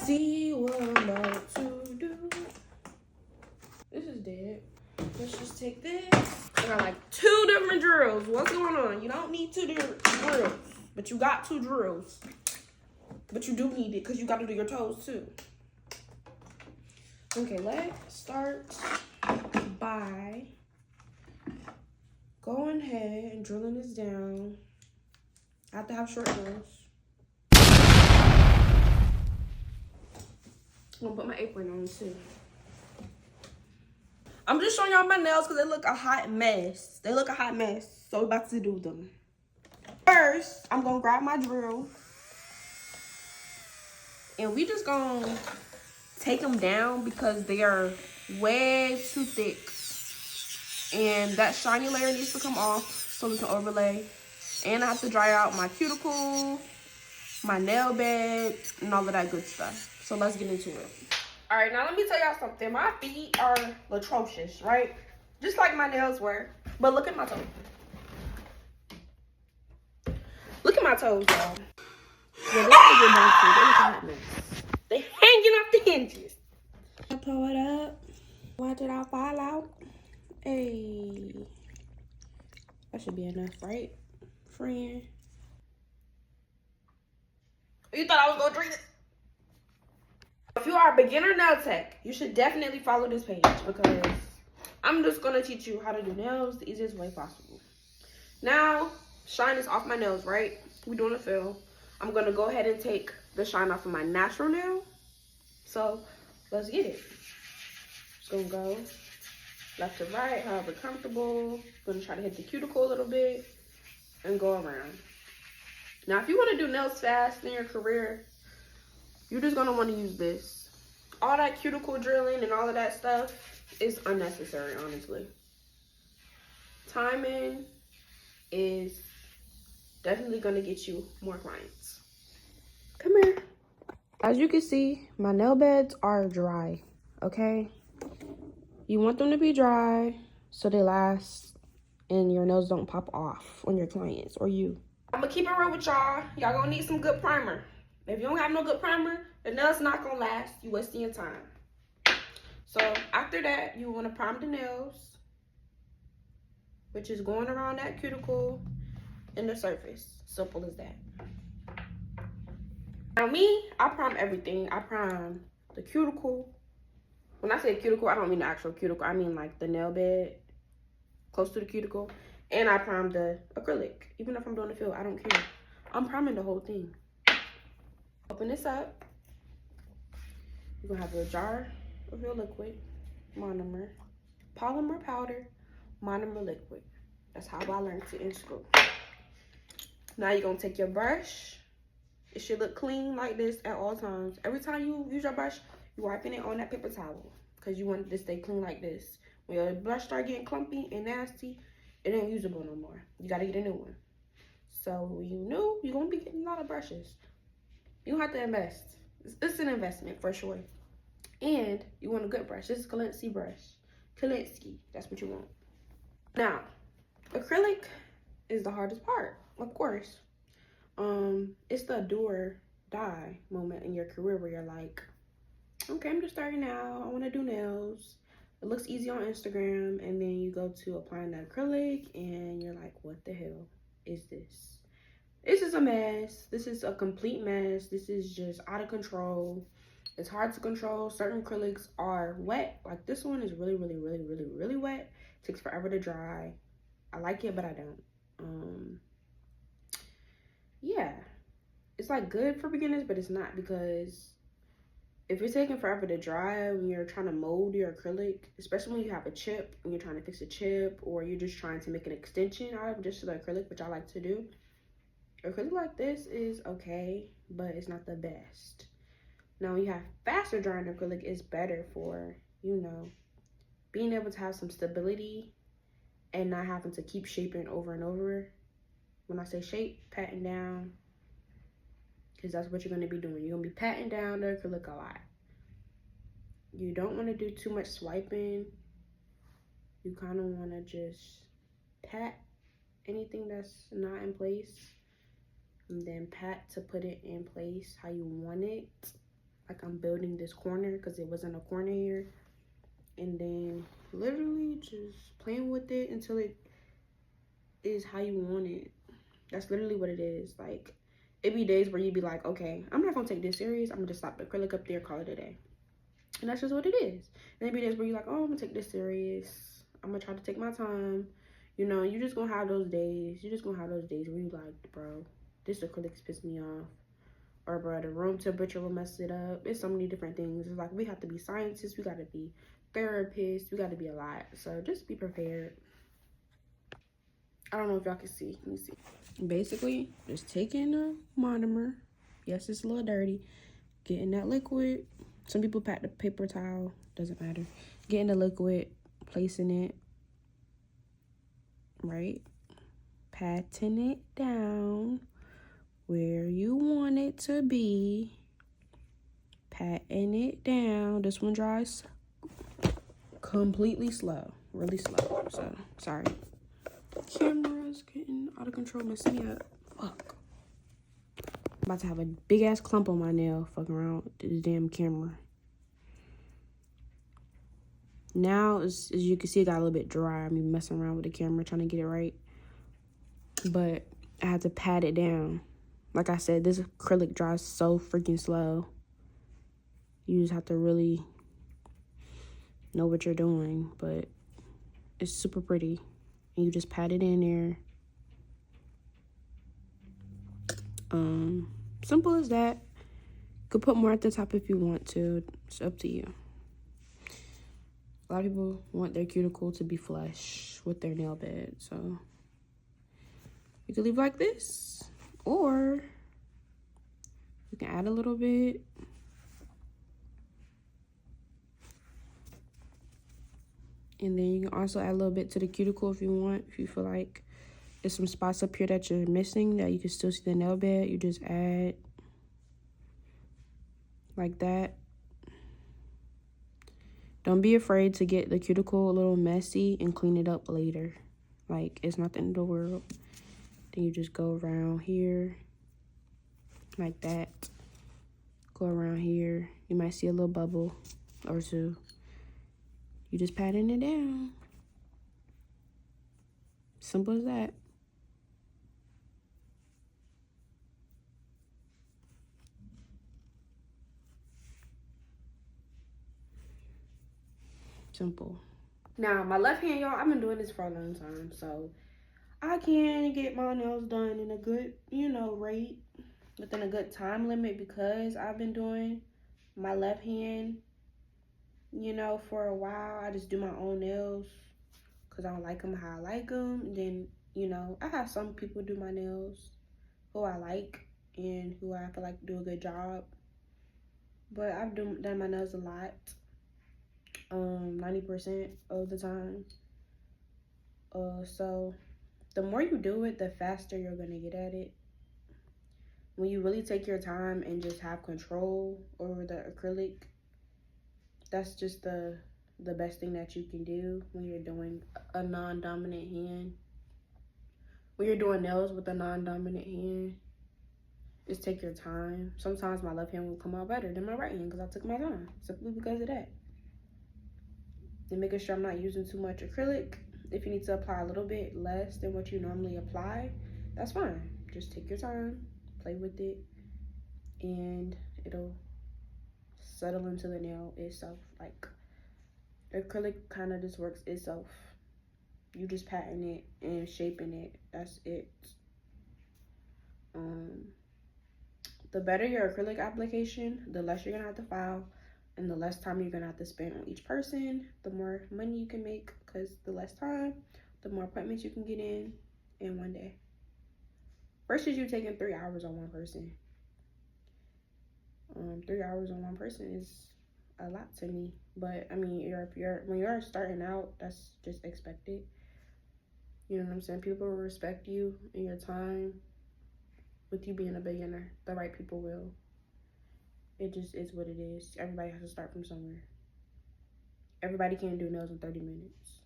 see what I'm about to do. This is dead. Let's just take this. I got like 2 different drills. What's going on? You don't need 2 drills, but you got 2 drills. But you do need it because you got to do your toes too. Okay, let's start by going ahead and drilling this down. I have to have short nails. I'm gonna put my apron on too. I'm just showing y'all my nails because they look a hot mess. They look a hot mess. So we're about to do them. First, I'm gonna grab my drill. And we just gonna take them down because they are way too thick. And that shiny layer needs to come off so we can overlay. And I have to dry out my cuticle, my nail bed, and all of that good stuff. So let's get into it. All right, now let me tell y'all something. My feet are atrocious, right? Just like my nails were. But look at my toes. Look at my toes, y'all. Yeah, they hanging off the hinges. I pull it up. Watch it all fall out. Hey. That should be enough, right, friend? You thought I was gonna drink it? If you are a beginner nail tech, you should definitely follow this page because I'm just gonna teach you how to do nails the easiest way possible. Now, shine is off my nails, right? We're doing a fill. I'm gonna go ahead and take the shine off of my natural nail. So let's get it. Just gonna go left to right, however comfortable. Gonna try to hit the cuticle a little bit and go around. Now, if you want to do nails fast in your career, you're just gonna want to use this. All that cuticle drilling and all of that stuff is unnecessary, honestly. Timing is definitely gonna get you more clients. Come here. As you can see, my nail beds are dry, okay? You want them to be dry so they last and your nails don't pop off on your clients or you. I'm gonna keep it real with y'all. Y'all gonna need some good primer. If you don't have no good primer, the nails not gonna last. You wasting your time. So after that, you wanna prime the nails, which is going around that cuticle and the surface. Simple as that. Now me, I prime everything. I prime the cuticle. When I say cuticle, I don't mean the actual cuticle. I mean like the nail bed close to the cuticle. And I prime the acrylic. Even if I'm doing the fill, I don't care. I'm priming the whole thing. Open this up. You're gonna have a jar of your liquid, monomer, polymer powder, monomer liquid. That's how I learned it in school. Now you're gonna take your brush. It should look clean like this at all times. Every time you use your brush, you're wiping it on that paper towel because you want it to stay clean like this. When your brush start getting clumpy and nasty, it ain't usable no more. You gotta get a new one. So you know you're gonna be getting a lot of brushes. You don't have to invest. It's an investment for sure. And you want a good brush. This is Kolinsky brush. Kolinsky, that's what you want. Now, acrylic is the hardest part, of course. It's the do or die moment in your career where you're like, okay, I'm just starting out. I want to do nails. It looks easy on Instagram, and then you go to applying the acrylic, and you're like, what the hell is this? This is a mess. This is a complete mess. This is just out of control. It's hard to control. Certain acrylics are wet. Like this one is really, really, really, really, really wet. It takes forever to dry. I like it, but I don't. Yeah. It's like good for beginners, but it's not because if it's taking forever to dry when you're trying to mold your acrylic, especially when you have a chip and you're trying to fix a chip or you're just trying to make an extension out of just the acrylic, which I like to do. Acrylic like this is okay, but it's not the best. Now, when you have faster drying acrylic, it's better for, you know, being able to have some stability and not having to keep shaping over and over. When I say shape, patting down, because that's what you're going to be doing. You're going to be patting down the acrylic a lot. You don't want to do too much swiping. You kind of want to just pat anything that's not in place. And then pat to put it in place how you want it. like I'm building this corner because it wasn't a corner here. And then literally just playing with it until it is how you want it. That's literally what it is. Like, it be days where you be like, okay, I'm not gonna take this serious. I'm gonna just slap the acrylic up there, call it a day. And that's just what it is. And there be days where you're like, oh, I'm gonna take this serious. I'm gonna try to take my time. You know, you just gonna have those days. You just gonna have those days where you like, bro, this acrylic's pissed me off. Or, bro, the room temperature will mess it up. It's so many different things. It's like, we have to be scientists. We gotta be therapists. We gotta be a lot. So just be prepared. I don't know if y'all can see. Let me see. Basically, just taking a monomer. Yes, it's a little dirty. Getting that liquid. Some people pack the paper towel. Doesn't matter. Getting the liquid. Placing it. Right. Patting it down where you want it to be. Patting it down. This one dries completely slow. Really slow. So, sorry. Camera's getting out of control, messing me up. Fuck. I'm about to have a big ass clump on my nail fucking around with this damn camera. Now, as you can see, it got a little bit dry. I'm messing around with the camera trying to get it right. But I had to pat it down. Like I said, this acrylic dries so freaking slow. You just have to really know what you're doing. But it's super pretty. And you just pat it in there. Simple as that. You could put more at the top if you want to. It's up to you. A lot of people want their cuticle to be flush with their nail bed. So you can leave like this. Or you can add a little bit. And then you can also add a little bit to the cuticle if you want. If you feel like there's some spots up here that you're missing that you can still see the nail bed, you just add like that. Don't be afraid to get the cuticle a little messy and clean it up later. Like, it's not the end of the world. Then you just go around here like that. Go around here. You might see a little bubble or two. You just patting it down. Simple as that. Simple. Now, my left hand, y'all, I've been doing this for a long time, so I can get my nails done in a good, rate, within a good time limit, because I've been doing my left hand, for a while. I just do my own nails because I don't like them how I like them. And then, I have some people do my nails who I like and who I feel like do a good job. But I've done my nails a lot. 90% of the time. So the more you do it, the faster you're gonna get at it. When you really take your time and just have control over the acrylic, that's just the best thing that you can do when you're doing a non-dominant hand. When you're doing nails with a non-dominant hand, just take your time. Sometimes my left hand will come out better than my right hand because I took my time, simply because of that. And making sure I'm not using too much acrylic. If you need to apply a little bit less than what you normally apply, that's fine. Just take your time, play with it, and it'll settle into the nail itself. Like, acrylic kind of just works itself. You just patting it and shaping it. That's it. The better your acrylic application, the less you're gonna have to file. And the less time you're gonna have to spend on each person, the more money you can make, because the less time, the more appointments you can get in one day. Versus you taking 3 hours on one person. 3 hours on one person is a lot to me. But I mean, when you're starting out, that's just expected. You know what I'm saying? People will respect you and your time with you being a beginner. The right people will. It just is what it is. Everybody has to start from somewhere. Everybody can't do nails in 30 minutes.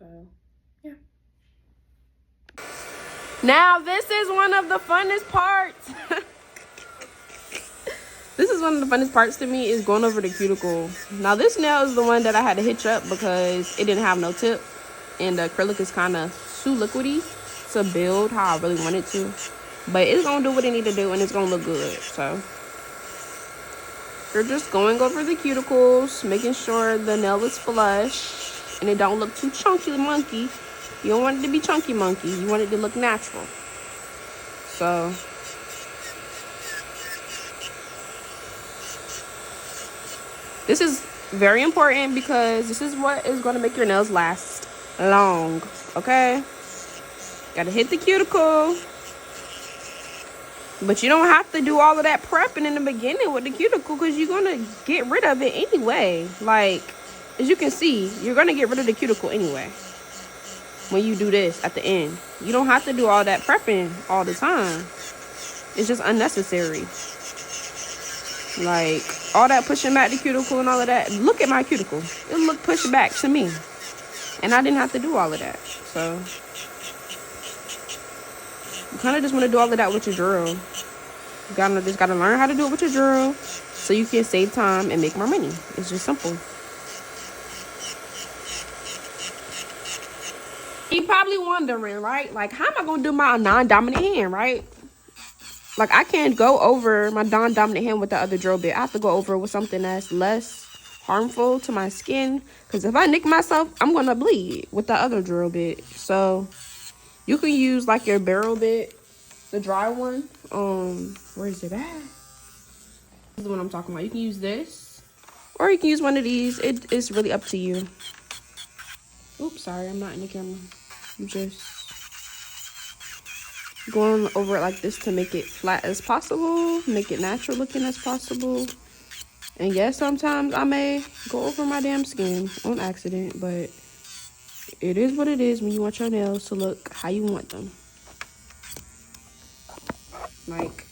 So, yeah. Now, this is one of the funnest parts. This is one of the funnest parts to me, is going over the cuticle. Now this nail is the one that I had to hitch up because it didn't have no tip, and the acrylic is kind of too liquidy to build how I really want it to. But it's gonna do what it need to do, and it's gonna look good. So you're just going over the cuticles, making sure the nail is flush and it don't look too chunky monkey. You don't want it to be chunky monkey. You want it to look natural. So this is very important because this is what is going to make your nails last long. Okay? Gotta hit the cuticle. But you don't have to do all of that prepping in the beginning with the cuticle because you're going to get rid of it anyway. Like, as you can see, you're going to get rid of the cuticle anyway when you do this at the end. You don't have to do all that prepping all the time. It's just unnecessary. Like, all that pushing back the cuticle and all of that. Look at my cuticle. It looked pushed back to me. And I didn't have to do all of that. So you kind of just want to do all of that with your drill. You just gotta learn how to do it with your drill so you can save time and make more money. It's just simple. You're probably wondering, right? Like, how am I gonna do my non-dominant hand, right? Like, I can't go over my non-dominant hand with the other drill bit. I have to go over it with something that's less harmful to my skin. Because if I nick myself, I'm going to bleed with the other drill bit. So, you can use, like, your barrel bit, the dry one. Where is it at? This is what I'm talking about. You can use this. Or you can use one of these. It's really up to you. Oops, sorry. I'm not in the camera. I'm just going over it like this to make it flat as possible, make it natural looking as possible. And yes, sometimes I may go over my damn skin on accident, but it is what it is when you want your nails to look how you want them. Like,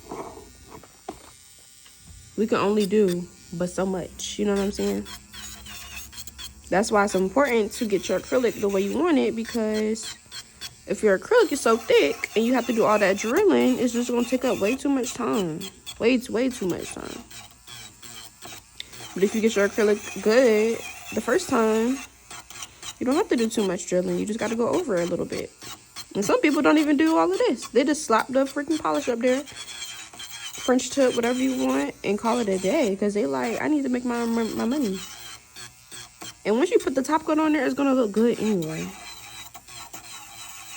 we can only do but so much, you know what I'm saying? That's why it's important to get your acrylic the way you want it, because if your acrylic is so thick and you have to do all that drilling, it's just going to take up way too much time. Way too much time. But if you get your acrylic good the first time, you don't have to do too much drilling. You just got to go over it a little bit. And some people don't even do all of this. They just slap the freaking polish up there, French tip, whatever you want, and call it a day. Because they like, I need to make my money. And once you put the top coat on there, it's going to look good anyway.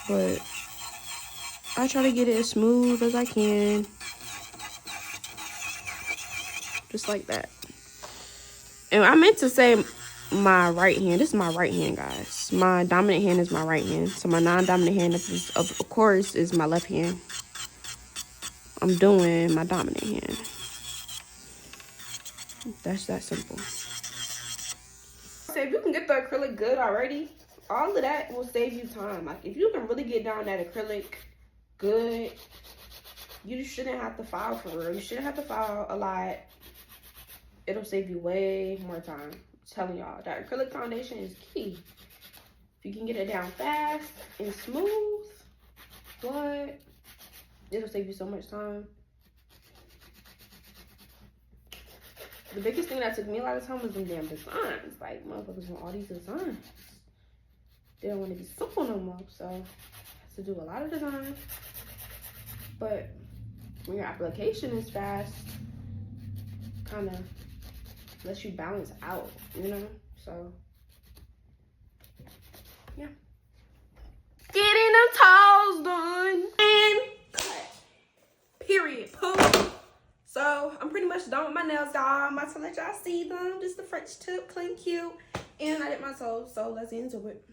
But I try to get it as smooth as I can. Just like that. And I meant to say my right hand. This is my right hand, guys. My dominant hand is my right hand. So my non-dominant hand, of course, is my left hand. I'm doing my dominant hand. That's that simple. So if you can get the acrylic good already, all of that will save you time. Like, if you can really get down that acrylic good, you shouldn't have to file for real. You shouldn't have to file a lot. It'll save you way more time. I'm telling y'all, that acrylic foundation is key. If you can get it down fast and smooth, what? It'll save you so much time. The biggest thing that took me a lot of time was them damn designs. Like, motherfuckers want all these designs. They don't want to be simple no more. So, I have to do a lot of designs. But when your application is fast, kind of lets you balance out, you know? So, yeah. Getting them toes done. And cut. Period. Poof. So, I'm pretty much done with my nails, y'all. I'm about to let y'all see them. Just the French tip, clean, cute. And I did my toes, so let's get into it.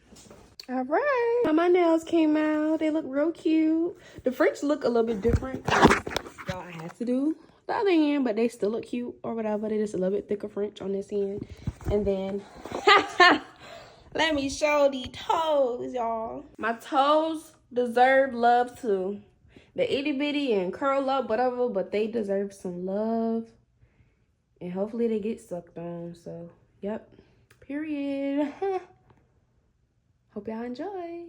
All right. Now my nails came out. They look real cute. The French look a little bit different. Y'all, I had to do the other hand, but they still look cute or whatever. They just a little bit thicker French on this hand. And then, let me show the toes, y'all. My toes deserve love too. The itty bitty and curl up, whatever, but they deserve some love. And hopefully they get sucked on. So, yep. Period. Hope y'all enjoy.